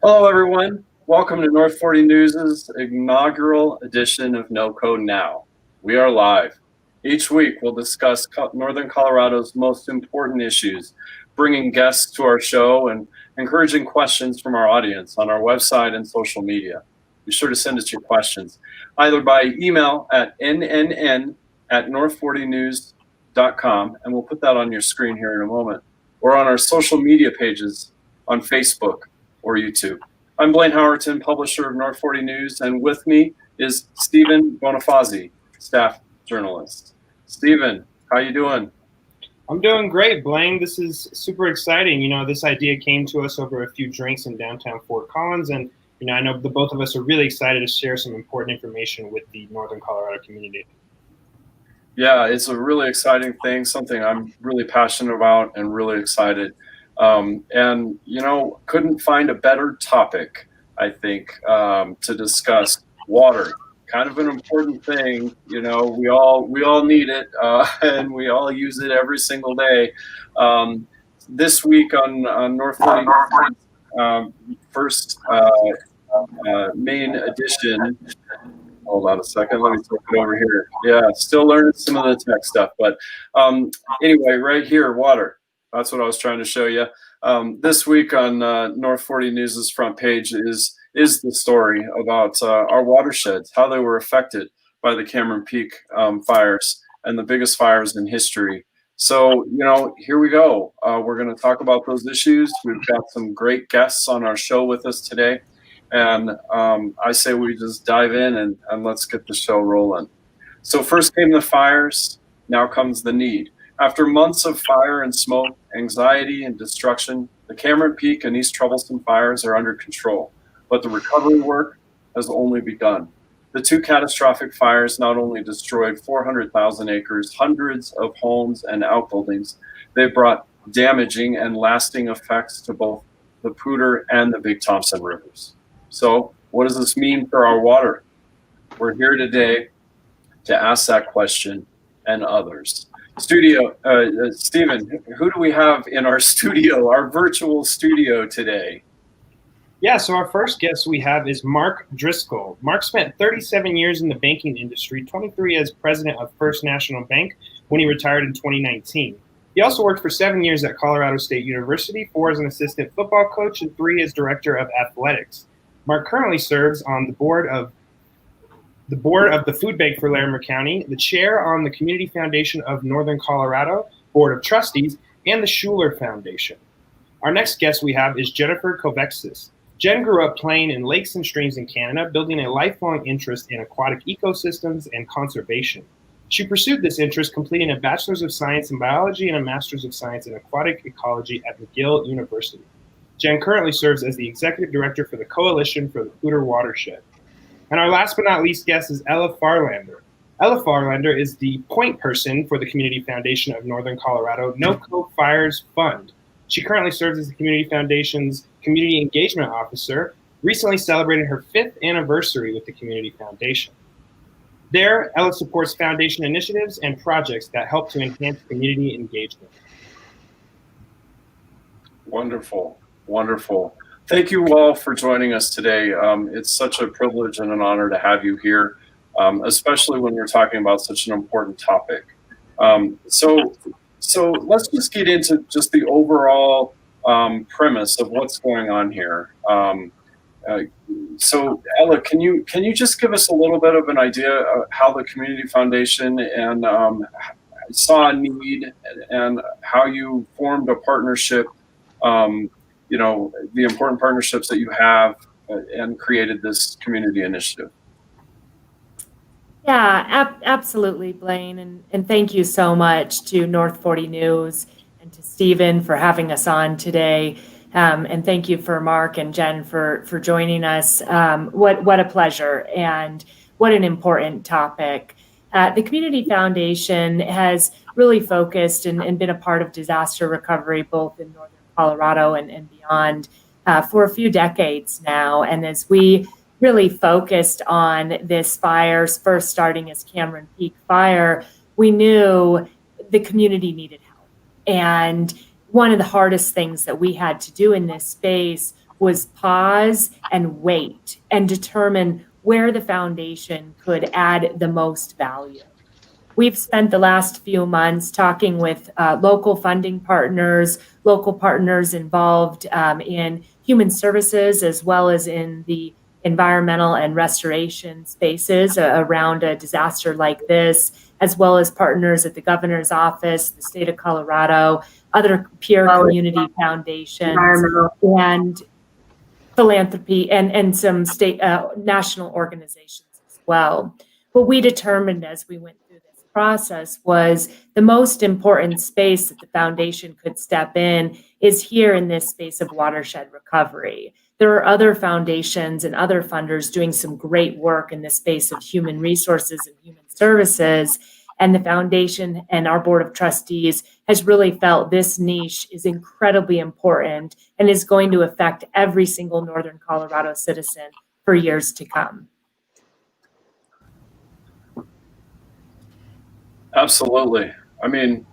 Hello, everyone. Welcome to North 40 News' inaugural edition of NoCo Now. We are live. Each week, we'll discuss Northern Colorado's most important issues, bringing guests to our show and encouraging questions from our audience on our website and social media. Be sure to send us your questions either by email at nnn@north40news.com, and we'll put that on your screen here in a moment, or on our social media pages on Facebook or YouTube. I'm Blaine Howerton, publisher of North 40 News, and with me is Stephen Bonifazi, staff journalist. Stephen, how you doing? I'm doing great, Blaine. This is super exciting. This idea came to us over a few drinks in downtown Fort Collins, and I know the both of us are really excited to share some important information with the Northern Colorado community. Yeah, it's a really exciting thing, something I'm really passionate about and really excited. And couldn't find a better topic, I think, to discuss water. Kind of an important thing. We all need it, and we all use it every single day. This week on North 40 first main edition. Hold on a second. Let me flip it over here. Yeah, still learning some of the tech stuff, but anyway, right here, water. That's what I was trying to show you. This week on North 40 News' front page is the story about our watersheds, how they were affected by the Cameron Peak fires and the biggest fires in history. So, here we go. We're going to talk about those issues. We've got some great guests on our show with us today. And I say we just dive in and let's get the show rolling. So first came the fires, now comes the need. After months of fire and smoke, anxiety and destruction, the Cameron Peak and East Troublesome fires are under control, but the recovery work has only begun. The two catastrophic fires not only destroyed 400,000 acres, hundreds of homes and outbuildings, they brought damaging and lasting effects to both the Poudre and the Big Thompson rivers. So what does this mean for our water? We're here today to ask that question and others. Stephen, who do we have in our studio, our virtual studio today? Yeah, so our first guest we have is Mark Driscoll. Mark spent 37 years in the banking industry, 23 as president of First National Bank when he retired in 2019. He also worked for 7 years at Colorado State University, 4 as an assistant football coach, and 3 as director of athletics. Mark currently serves on the board of the Food Bank for Larimer County, the chair on the Community Foundation of Northern Colorado, Board of Trustees, and the Schuler Foundation. Our next guest we have is Jennifer Kovexis. Jen grew up playing in lakes and streams in Canada, building a lifelong interest in aquatic ecosystems and conservation. She pursued this interest, completing a Bachelor's of Science in Biology and a Master's of Science in Aquatic Ecology at McGill University. Jen currently serves as the Executive Director for the Coalition for the Poudre Watershed. And our last but not least guest is Ella Farlander. Ella Farlander is the point person for the Community Foundation of Northern Colorado NoCo Fires Fund. She currently serves as the Community Foundation's Community Engagement Officer, recently celebrated her 5th anniversary with the Community Foundation. There, Ella supports foundation initiatives and projects that help to enhance community engagement. Wonderful, wonderful. Thank you all for joining us today. It's such a privilege and an honor to have you here, especially when we're talking about such an important topic. So let's just get into just the overall premise of what's going on here. So Ella, can you just give us a little bit of an idea of how the Community Foundation and saw a need and how you formed a partnership, the important partnerships that you have and created this community initiative? Yeah, absolutely, Blaine. And thank you so much to North 40 News and to Stephen for having us on today. And thank you for Mark and Jen for joining us. What a pleasure and what an important topic. The Community Foundation has really focused and been a part of disaster recovery, both in Northern Colorado and beyond, for a few decades now. And as we really focused on this fires, first starting as Cameron Peak Fire, we knew the community needed help. And one of the hardest things that we had to do in this space was pause and wait and determine where the foundation could add the most value. We've spent the last few months talking with local funding partners, local partners involved in human services, as well as in the environmental and restoration spaces around a disaster like this, as well as partners at the governor's office, the state of Colorado, other peer community foundations, and philanthropy, and some state national organizations as well. What we determined as we went through this process was the most important space that the foundation could step in is here in this space of watershed recovery. There are other foundations and other funders doing some great work in the space of human resources and human services. And the foundation and our board of trustees has really felt this niche is incredibly important and is going to affect every single Northern Colorado citizen for years to come. Absolutely. I mean,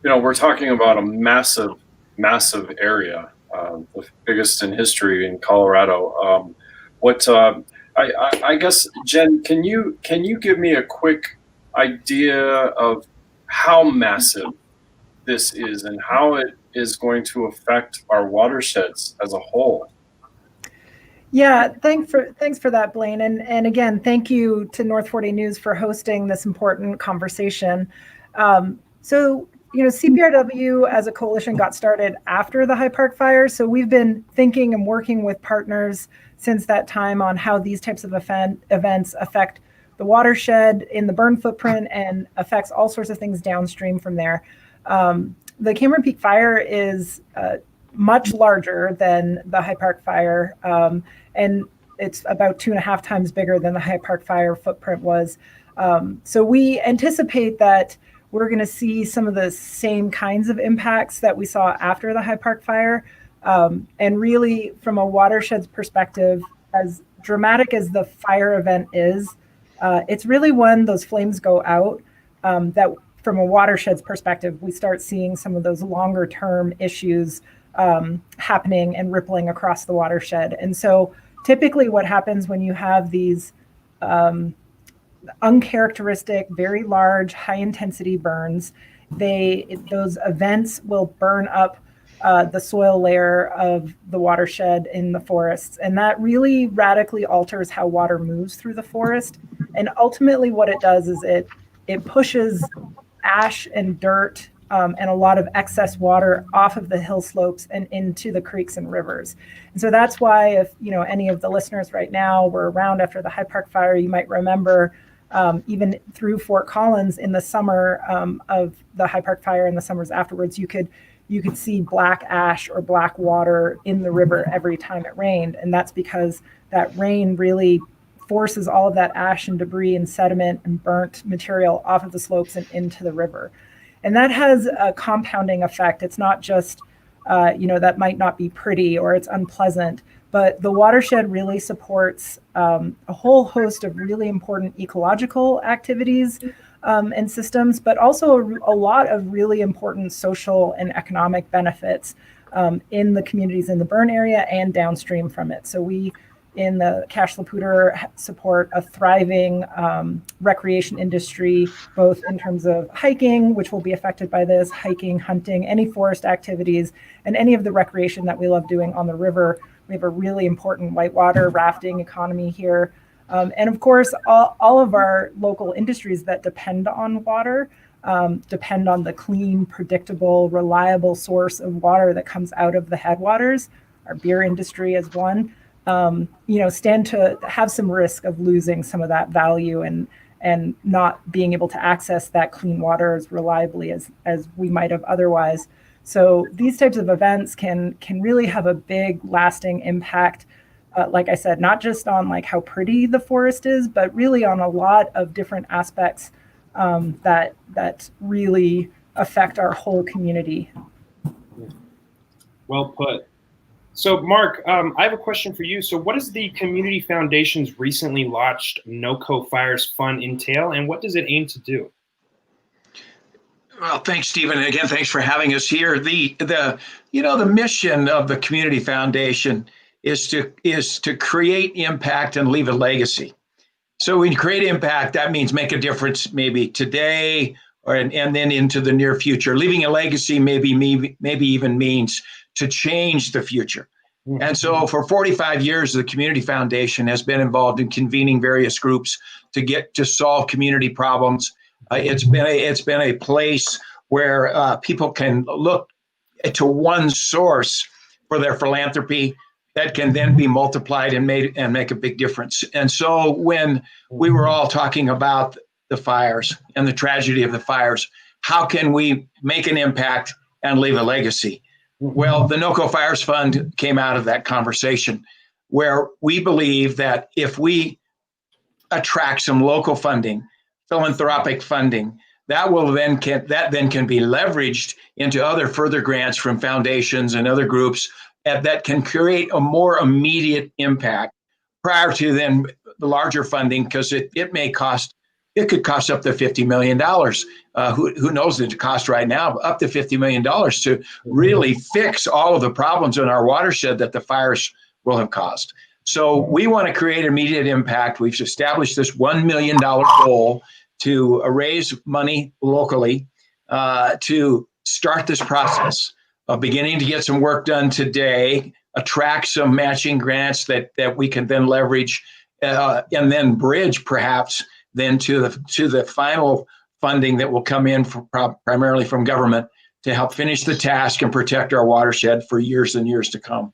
we're talking about a massive, massive area, the biggest in history in Colorado. I guess, Jen, can you give me a quick idea of how massive this is and how it is going to affect our watersheds as a whole? Yeah, thanks for that, Blaine. And again, thank you to North 40 News for hosting this important conversation. CPRW as a coalition got started after the High Park fire. So we've been thinking and working with partners since that time on how these types of events affect the watershed in the burn footprint and affects all sorts of things downstream from there. The Cameron Peak fire is much larger than the High Park fire, and it's about 2.5 times bigger than the High Park fire footprint was. So we anticipate that we're going to see some of the same kinds of impacts that we saw after the High Park fire. And really, from a watershed's perspective, as dramatic as the fire event is, it's really when those flames go out that from a watershed's perspective, we start seeing some of those longer term issues happening and rippling across the watershed. And so typically what happens when you have these uncharacteristic, very large, high intensity burns, those events will burn up the soil layer of the watershed in the forests. And that really radically alters how water moves through the forest. And ultimately what it does is it pushes ash and dirt and a lot of excess water off of the hill slopes and into the creeks and rivers. And so that's why if any of the listeners right now were around after the High Park fire, you might remember even through Fort Collins in the summer of the High Park fire and the summers afterwards, you could see black ash or black water in the river every time it rained. And that's because that rain really forces all of that ash and debris and sediment and burnt material off of the slopes and into the river. And that has a compounding effect. It's not just, that might not be pretty or it's unpleasant, but the watershed really supports a whole host of really important ecological activities and systems, but also a lot of really important social and economic benefits in the communities in the burn area and downstream from it. So we, in the Cache La Poudre, support a thriving recreation industry, both in terms of hiking, which will be affected by this, hiking, hunting, any forest activities, and any of the recreation that we love doing on the river. We have a really important whitewater rafting economy here. And of course, all of our local industries that depend on water depend on the clean, predictable, reliable source of water that comes out of the headwaters. Our beer industry is one. Stand to have some risk of losing some of that value and not being able to access that clean water as reliably as we might have otherwise. So these types of events can really have a big lasting impact. Like I said, not just on like how pretty the forest is, but really on a lot of different aspects that really affect our whole community. Well put. So, Mark, I have a question for you. So what does the Community Foundation's recently launched NoCo Fires Fund entail, and what does it aim to do? Well, thanks, Stephen. And again, thanks for having us here. The mission of the Community Foundation is to create impact and leave a legacy. So when you create impact, that means make a difference maybe today and then into the near future. Leaving a legacy maybe even means to change the future. And so for 45 years, the Community Foundation has been involved in convening various groups to solve community problems. It's been a place where people can look to one source for their philanthropy that can then be multiplied and make a big difference. And so when we were all talking about the fires and the tragedy of the fires, how can we make an impact and leave a legacy? Well, the NoCo Fires Fund came out of that conversation, where we believe that if we attract some local funding, philanthropic funding, that then can be leveraged into other further grants from foundations and other groups that can create a more immediate impact prior to then the larger funding, because it could cost up to $50 million. Who knows the cost right now, up to $50 million to really fix all of the problems in our watershed that the fires will have caused. So we want to create immediate impact. We've established this $1 million goal to raise money locally to start this process of beginning to get some work done today, attract some matching grants that we can then leverage, and then bridge perhaps then to the final funding that will come in primarily from government to help finish the task and protect our watershed for years and years to come.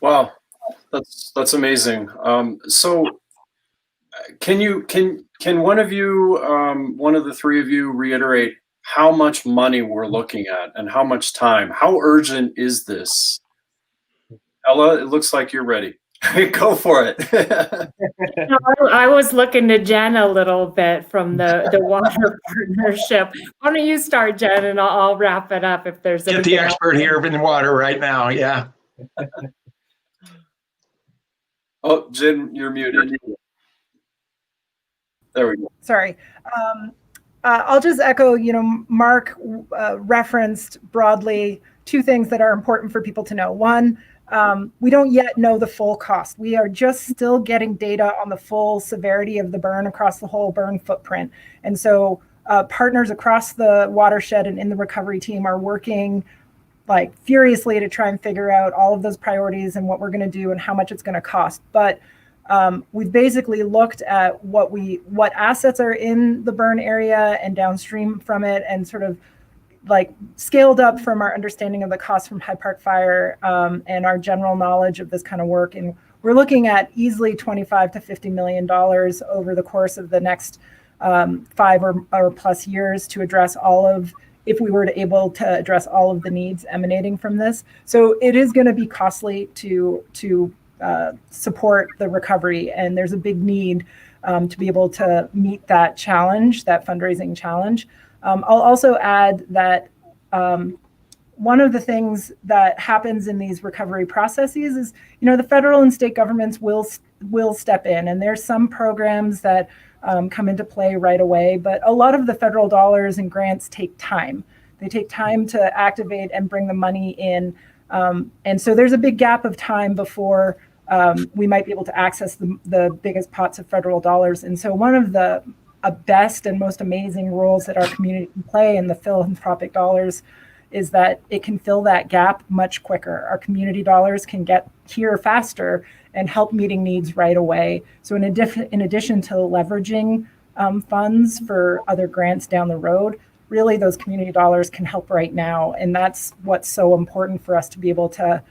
Wow, that's amazing. So can one of you, one of the three of you, reiterate how much money we're looking at and how much time? How urgent is this? Ella, it looks like you're ready. Go for it. I was looking to Jen a little bit from the water partnership. Why don't you start, Jen, and I'll wrap it up if there's Get the expert here in the water right now. Yeah. Oh, Jen, you're muted. There we go. Sorry. I'll just echo, Mark referenced broadly two things that are important for people to know. One, we don't yet know the full cost. We are just still getting data on the full severity of the burn across the whole burn footprint. And so partners across the watershed and in the recovery team are working like furiously to try and figure out all of those priorities and what we're going to do and how much it's going to cost. But we've basically looked at what assets are in the burn area and downstream from it, and sort of like scaled up from our understanding of the cost from Hyde Park Fire and our general knowledge of this kind of work. And we're looking at easily $25 to $50 million over the course of the next 5 or plus years to address if we were able to address all of the needs emanating from this. So it is going to be costly to support the recovery, and there's a big need to be able to meet that challenge, that fundraising challenge. I'll also add that one of the things that happens in these recovery processes is, the federal and state governments will step in, and there's some programs that come into play right away, but a lot of the federal dollars and grants take time. They take time to activate and bring the money in. And so there's a big gap of time before we might be able to access the biggest pots of federal dollars. And so one of the best and most amazing roles that our community can play in the philanthropic dollars is that it can fill that gap much quicker. Our community dollars can get here faster and help meeting needs right away. So in addition to leveraging funds for other grants down the road, really those community dollars can help right now. And that's what's so important for us to be able to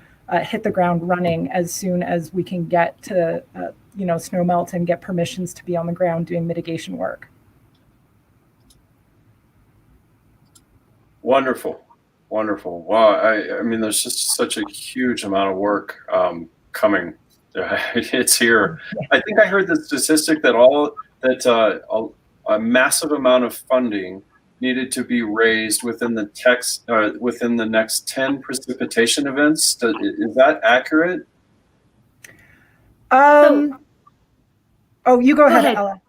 hit the ground running as soon as we can get to snow melt and get permissions to be on the ground doing mitigation work. Wonderful. Wow. I mean, there's just such a huge amount of work coming. It's here. I think I heard the statistic that a massive amount of funding needed to be raised within the next 10 precipitation events. Is that accurate? You go ahead, Ella.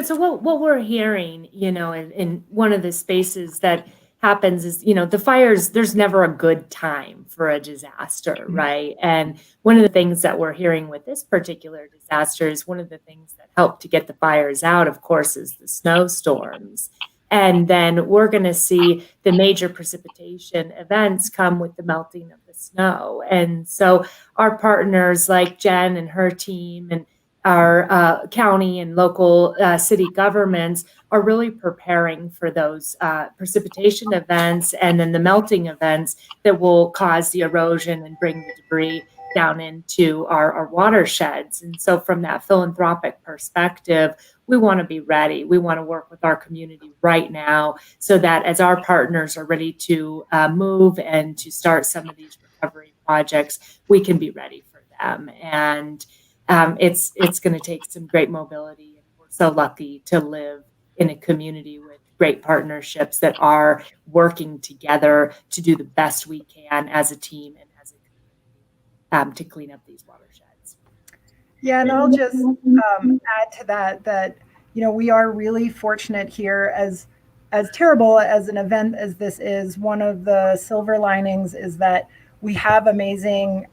So what we're hearing, in one of the spaces that happens is, the fires, there's never a good time for a disaster, right? And one of the things that we're hearing with this particular disaster is one of the things that helped to get the fires out, of course, is the snowstorms. And then we're going to see the major precipitation events come with the melting of the snow. And so our partners like Jen and her team and our county and local city governments are really preparing for those precipitation events and then the melting events that will cause the erosion and bring the debris down into our watersheds. And so from that philanthropic perspective, we want to be ready. We want to work with our community right now so that as our partners are ready to move and to start some of these recovery projects, we can be ready for them. And it's going to take some great mobility. And we're so lucky to live in a community with great partnerships that are working together to do the best we can as a team and as a community to clean up these watersheds. Yeah, and I'll just add to that we are really fortunate here. As terrible as an event as this is, one of the silver linings is that we have amazing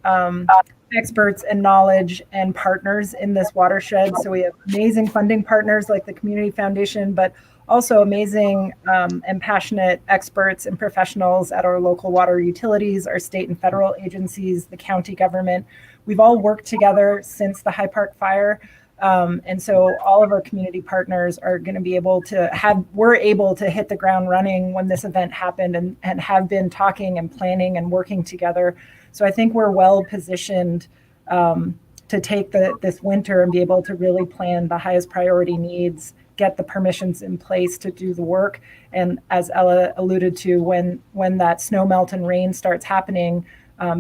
experts and knowledge and partners in this watershed. So we have amazing funding partners like the Community Foundation, but also amazing and passionate experts and professionals at our local water utilities, our state and federal agencies, the county government. We've all worked together since the High Park fire. And so all of our community partners are going to be able to we're able to hit the ground running when this event happened and have been talking and planning and working together. So I think we're well positioned to take this winter and be able to really plan the highest priority needs, get the permissions in place to do the work. And as Ella alluded to, when that snow melt and rain starts happening,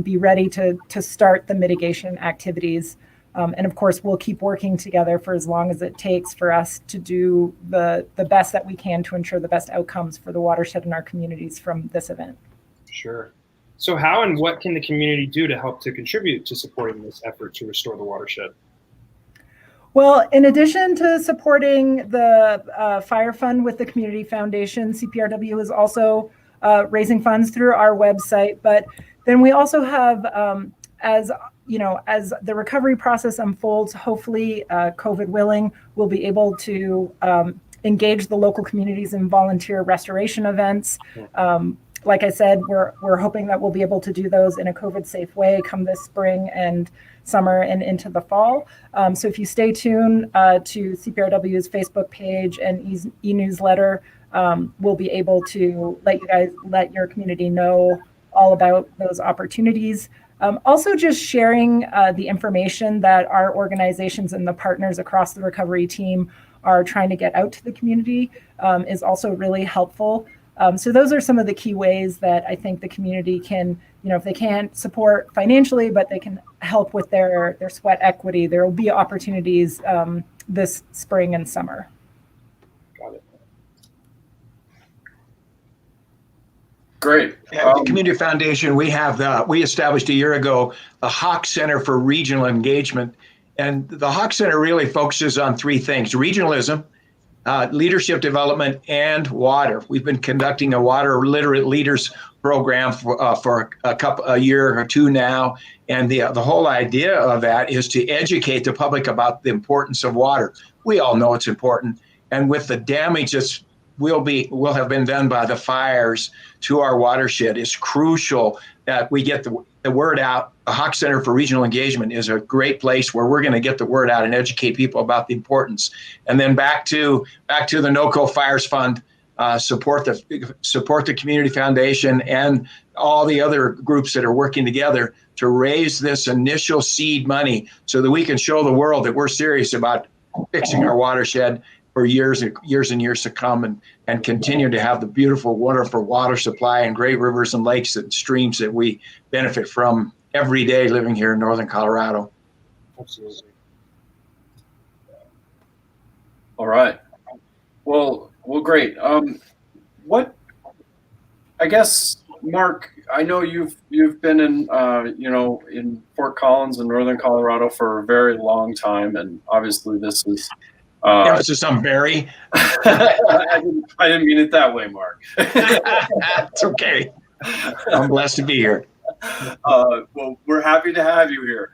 be ready to start the mitigation activities. And of course, we'll keep working together for as long as it takes for us to do the best that we can to ensure the best outcomes for the watershed and our communities from this event. Sure. So how and what can the community do to help to contribute to supporting this effort to restore the watershed? Well, in addition to supporting the Fire Fund with the Community Foundation, CPRW is also raising funds through our website. But then we also have, as the recovery process unfolds, hopefully, COVID willing, we'll be able to engage the local communities in volunteer restoration events. Like I said, we're hoping that we'll be able to do those in a COVID safe way come this spring and summer and into the fall. So if you stay tuned to CPRW's Facebook page and e-newsletter, we'll be able to let your community know all about those opportunities. Also just sharing the information that our organizations and the partners across the recovery team are trying to get out to the community is also really helpful. So those are some of the key ways that I think the community can, if they can't support financially, but they can help with their sweat equity. There will be opportunities this spring and summer. Got it. Great. At the Community Foundation, we established a year ago the Hawk Center for Regional Engagement. And the Hawk Center really focuses on three things: regionalism, leadership development, and water. We've been conducting a water literate leaders program for a year or two now. And the whole idea of that is to educate the public about the importance of water. We all know it's important. And with the damage that's will have been done by the fires to our watershed, it's crucial that we get the word out. The Hawk Center for Regional Engagement is a great place where we're going to get the word out and educate people about the importance. And then back to the NoCo Fires Fund, support the Community Foundation and all the other groups that are working together to raise this initial seed money so that we can show the world that we're serious about fixing our watershed for years and years to come, and continue to have the beautiful, wonderful water supply and great rivers and lakes and streams that we benefit from every day living here in northern Colorado. Absolutely. All right. Well, great. I guess, Mark, I know you've been in in Fort Collins in northern Colorado for a very long time, and obviously this is Emphasis on very. I didn't mean it that way, Mark. It's okay. I'm blessed to be here. Well, we're happy to have you here.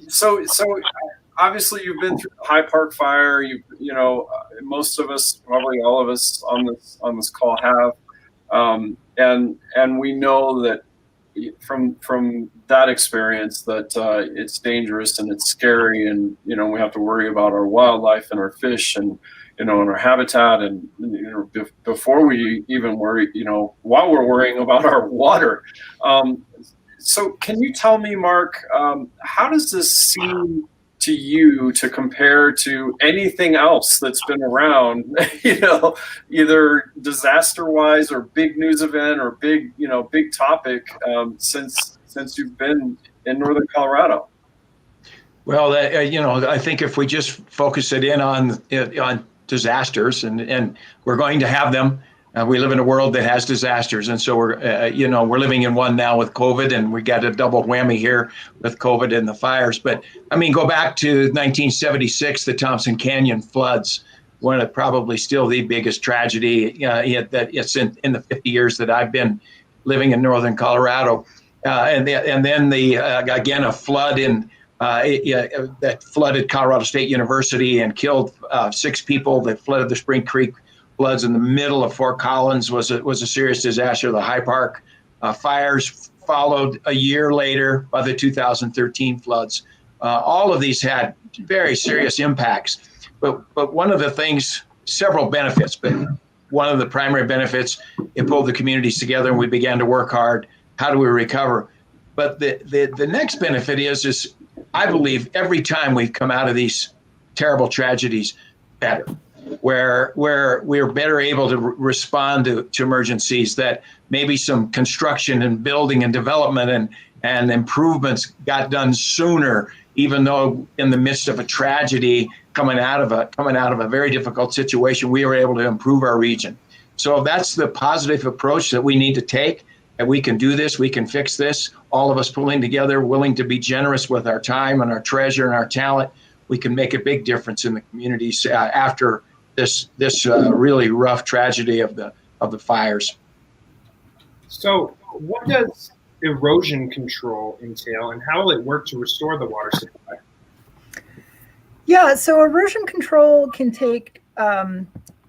So obviously you've been through the High Park fire. Most of us, probably all of us on this call have, and we know that from that experience that it's dangerous and it's scary, and we have to worry about our wildlife and our fish and and our habitat, and before we even worry, while we're worrying about our water. So can you tell me, Mark, how does this seem to you to compare to anything else that's been around, either disaster wise or big news event or big topic, since you've been in Northern Colorado? Well, I think if we just focus it in on disasters, and we're going to have them. We live in a world that has disasters, and so we're living in one now with COVID, and we got a double whammy here with COVID and the fires. But I mean, go back to 1976, the Thompson Canyon floods, one of probably still the biggest tragedy that it's in the 50 years that I've been living in Northern Colorado, and then again a flood that flooded Colorado State University and killed 6 people. That flooded the Spring Creek floods in the middle of Fort Collins was a serious disaster. The High Park fires followed a year later by the 2013 floods. All of these had very serious impacts. But one of the things, several benefits, but one of the primary benefits, it pulled the communities together and we began to work hard. How do we recover? But the next benefit is I believe every time we've come out of these terrible tragedies better, where we're better able to respond to emergencies, that maybe some construction and building and development and improvements got done sooner, even though in the midst of a tragedy, coming out of a very difficult situation, we were able to improve our region. So that's the positive approach that we need to take. And we can do this, we can fix this, all of us pulling together, willing to be generous with our time and our treasure and our talent. We can make a big difference in the communities after this really rough tragedy of the fires. So what does erosion control entail, and how will it work to restore the water supply? Yeah, so erosion control can take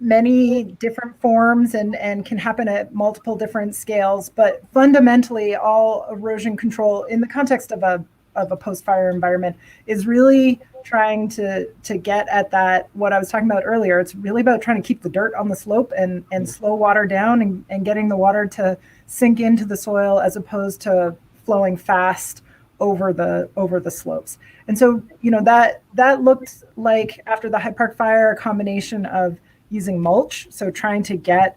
many different forms and can happen at multiple different scales, but fundamentally all erosion control in the context of a post-fire environment is really trying to get at that, what I was talking about earlier. It's really about trying to keep the dirt on the slope and slow water down and getting the water to sink into the soil as opposed to flowing fast over the slopes. And so, that looked like, after the High Park fire, a combination of using mulch, so trying to get,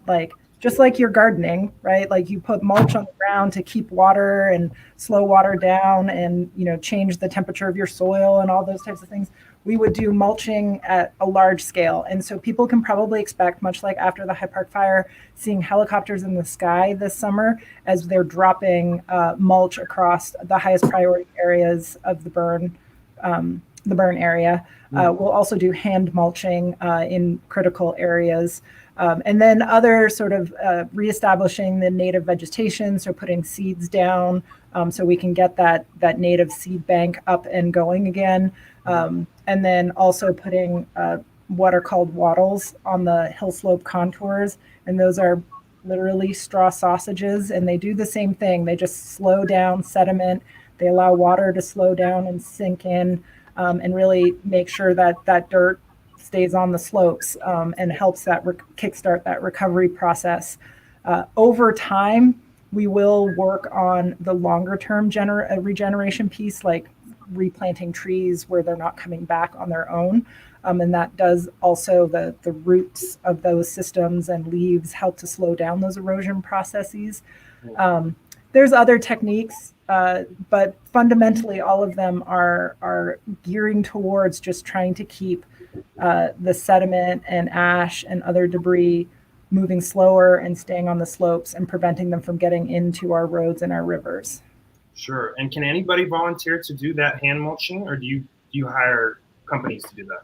just like you're gardening, right? Like you put mulch on the ground to keep water and slow water down and, change the temperature of your soil and all those types of things. We would do mulching at a large scale. And so people can probably expect, much like after the High Park fire, seeing helicopters in the sky this summer as they're dropping mulch across the highest priority areas of the burn area. We'll also do hand mulching in critical areas. And then other sort of reestablishing the native vegetation, so putting seeds down so we can get that native seed bank up and going again. And then also putting what are called wattles on the hill slope contours. And those are literally straw sausages, and they do the same thing. They just slow down sediment. They allow water to slow down and sink in, and really make sure that dirt stays on the slopes and helps that kickstart that recovery process. Over time, we will work on the longer term regeneration piece, like replanting trees where they're not coming back on their own. And that does also, the roots of those systems and leaves help to slow down those erosion processes. There's other techniques, but fundamentally all of them are gearing towards just trying to keep the sediment and ash and other debris moving slower and staying on the slopes and preventing them from getting into our roads and our rivers. Sure. And can anybody volunteer to do that hand mulching, or do you hire companies to do that?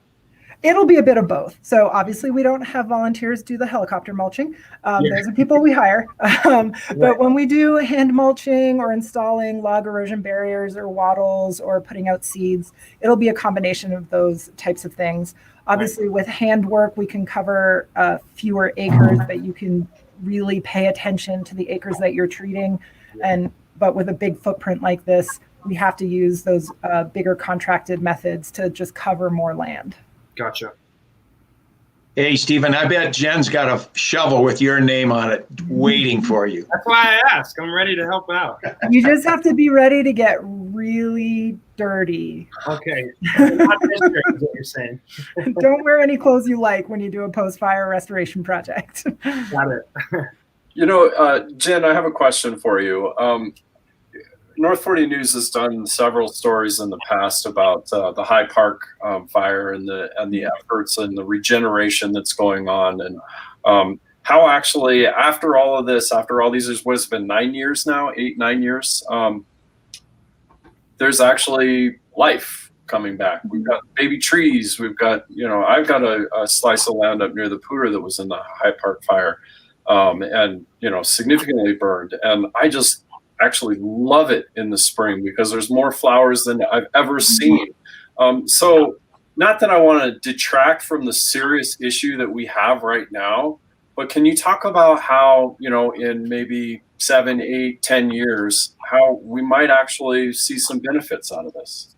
It'll be a bit of both. So obviously we don't have volunteers do the helicopter mulching. Those are people we hire. But when we do hand mulching or installing log erosion barriers or wattles or putting out seeds, it'll be a combination of those types of things. Obviously with hand work, we can cover fewer acres, but you can really pay attention to the acres that you're treating. But with a big footprint like this, we have to use those bigger contracted methods to just cover more land. Gotcha. Hey, Stephen, I bet Jen's got a shovel with your name on it waiting for you. That's why I ask. I'm ready to help out. You just have to be ready to get really dirty. Okay. Not this dirty is what you're saying. Don't wear any clothes you like when you do a post-fire restoration project. Got it. You know, Jen, I have a question for you. North 40 News has done several stories in the past about the High Park fire and the efforts and the regeneration that's going on, and how actually after all of this, after all these years, what's been 9 years now, 8-9 years, there's actually life coming back. We've got baby trees. We've got, you know, I've got a slice of land up near the Pooter that was in the High Park fire, and you know, significantly burned, and I just actually love it in the spring because there's more flowers than I've ever seen. So not that I want to detract from the serious issue that we have right now, but can you talk about how, you know, in maybe 7, 8, 10 years, how we might actually see some benefits out of this?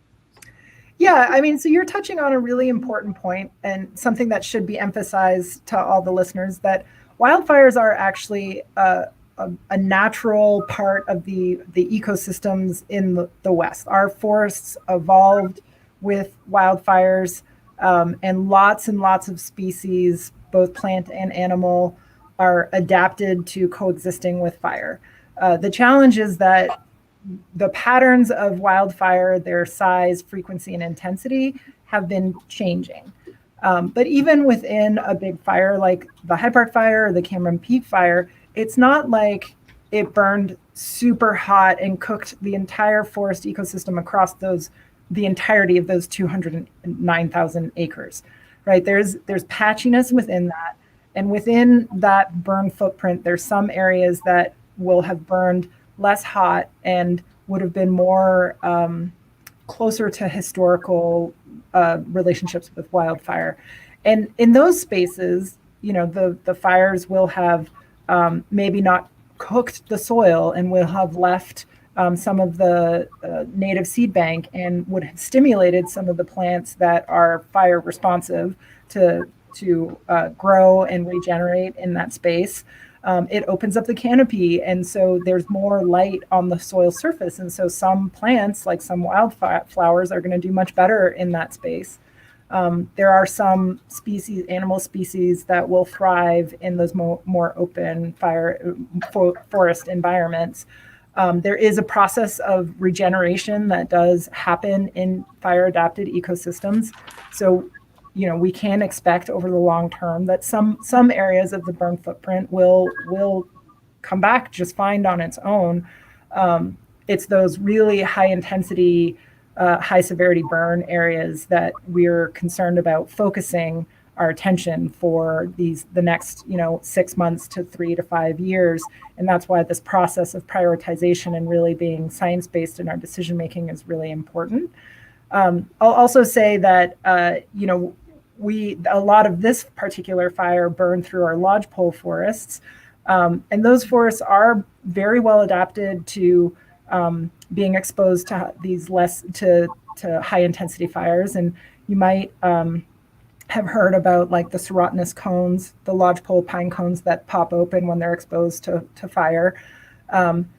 Yeah, I mean, so you're touching on a really important point and something that should be emphasized to all the listeners, that wildfires are actually a natural part of the ecosystems in the West. Our forests evolved with wildfires, and lots of species, both plant and animal, are adapted to coexisting with fire. The challenge is that the patterns of wildfire, their size, frequency, and intensity have been changing. But even within a big fire like the High Park fire or the Cameron Peak fire, it's not like it burned super hot and cooked the entire forest ecosystem across the entirety of those 209,000 acres, right? There's patchiness within that. And within that burn footprint, there's some areas that will have burned less hot and would have been more closer to historical relationships with wildfire. And in those spaces, you know, the fires will have maybe not cooked the soil and will have left some of the native seed bank and would have stimulated some of the plants that are fire responsive to grow and regenerate in that space. It opens up the canopy, and so there's more light on the soil surface. And so some plants, like some wildflowers, are going to do much better in that space. There are some species, animal species, that will thrive in those more open forest environments. There is a process of regeneration that does happen in fire-adapted ecosystems. So, you know, we can expect over the long term that some areas of the burn footprint will come back just fine on its own. It's those really high intensity, high severity burn areas that we're concerned about focusing our attention for the next, 6 months to 3 to 5 years. And that's why this process of prioritization and really being science-based in our decision making is really important. I'll also say that, a lot of this particular fire burned through our lodgepole forests. And those forests are very well adapted to being exposed to these to high intensity fires. And you might have heard about like the serotinous cones, the lodgepole pine cones that pop open when they're exposed to fire.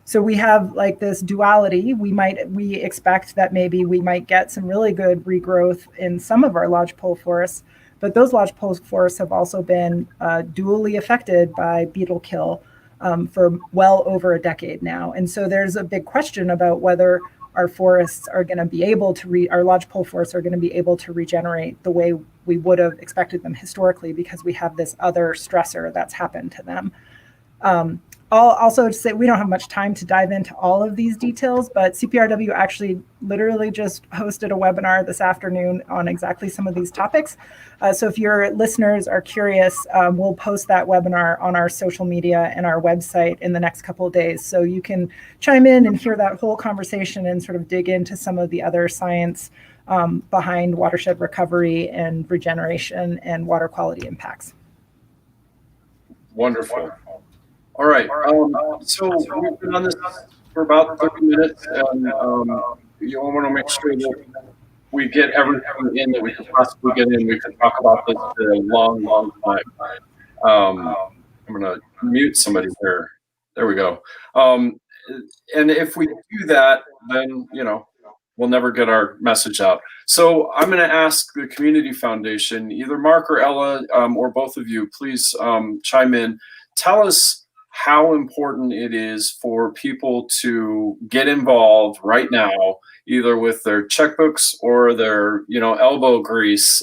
So we have like this duality. We expect that maybe we might get some really good regrowth in some of our lodgepole forests, but those lodgepole forests have also been dually affected by beetle kill for well over a decade now. And so there's a big question about whether our forests are going to be able to our lodgepole forests are going to be able to regenerate the way we would have expected them historically, because we have this other stressor that's happened to them. I'll also say we don't have much time to dive into all of these details, but CPRW actually literally just hosted a webinar this afternoon on exactly some of these topics. So if your listeners are curious, we'll post that webinar on our social media and our website in the next couple of days. So you can chime in and hear that whole conversation and sort of dig into some of the other science behind watershed recovery and regeneration and water quality impacts. Wonderful. All right. So we've been on this for about 30 minutes, and you all want to make sure that we get everything in that we can possibly get in. We can talk about this for a long, long time. I'm going to mute somebody here. There we go. And if we do that, then, we'll never get our message out. So I'm going to ask the Community Foundation, either Mark or Ella, or both of you, please chime in. Tell us how important it is for people to get involved right now, either with their checkbooks or their, elbow grease.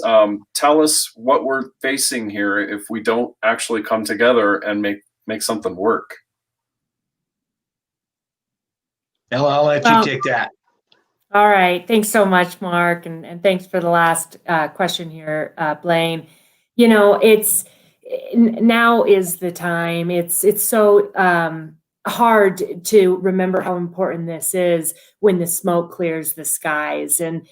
Tell us what we're facing here if we don't actually come together and make something work. Ella, I'll let you take that. All right. Thanks so much, Mark. And thanks for the last question here, Blaine. Now is the time. It's so hard to remember how important this is when the smoke clears the skies. And,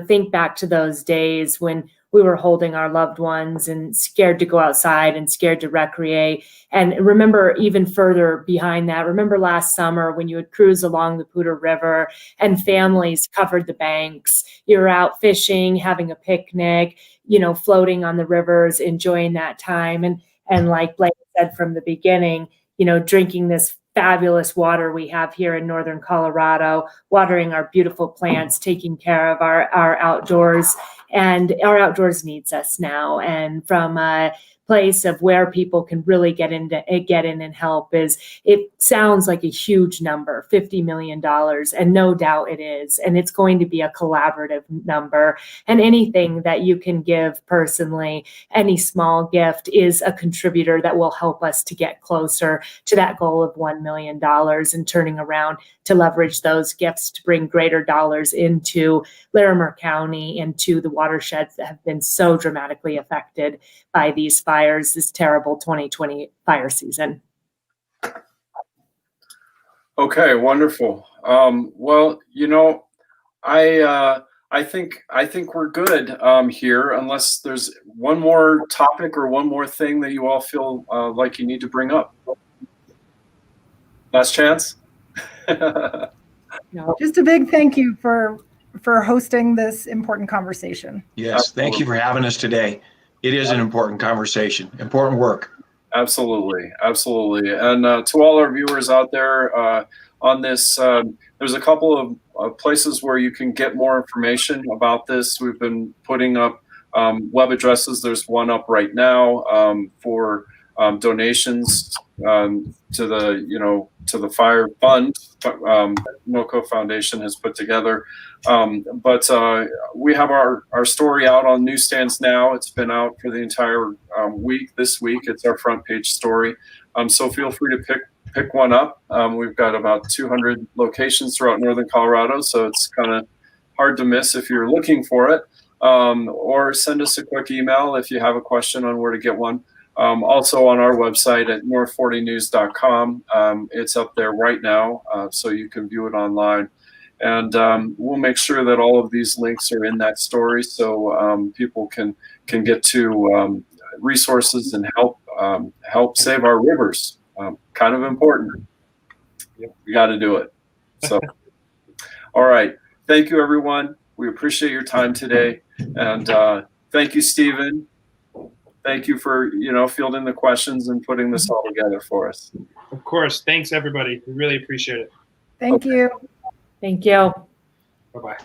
think back to those days when we were holding our loved ones and scared to go outside and scared to recreate. And remember even further behind that, remember last summer when you would cruise along the Poudre River and families covered the banks. You were out fishing, having a picnic, floating on the rivers, enjoying that time. And like Blake said from the beginning, drinking this fabulous water we have here in northern Colorado, watering our beautiful plants, taking care of our outdoors. And our outdoors needs us now. And from a place of where people can really get in and help it sounds like a huge number, $50 million. And no doubt it is. And it's going to be a collaborative number. And anything that you can give personally, any small gift is a contributor that will help us to get closer to that goal of $1 million and turning around to leverage those gifts to bring greater dollars into Larimer County and to the watersheds that have been so dramatically affected by these fires, this terrible 2020 fire season. Okay, wonderful. Well, I think we're good here, unless there's one more topic or one more thing that you all feel like you need to bring up. Last chance. No. Just a big thank you for hosting this important conversation. Yes, Absolutely. Thank you for having us today. It is an important conversation, important work. Absolutely. And to all our viewers out there on this, there's a couple of places where you can get more information about this. We've been putting up web addresses. There's one up right now for donations to the fire fund NoCo Foundation has put together. But we have our story out on newsstands now. It's been out for the entire week. This week, it's our front page story. So feel free to pick one up. We've got about 200 locations throughout northern Colorado, so it's kind of hard to miss if you're looking for it. Or send us a quick email if you have a question on where to get one. Also on our website at north40news.com. It's up there right now, so you can view it online. And we'll make sure that all of these links are in that story so people can get to resources and help save our rivers. Kind of important. We got to do it. So, all right. Thank you, everyone. We appreciate your time today. And thank you, Stephen. Thank you for, fielding the questions and putting this all together for us. Of course. Thanks, everybody. We really appreciate it. Thank you. Thank you. Bye-bye.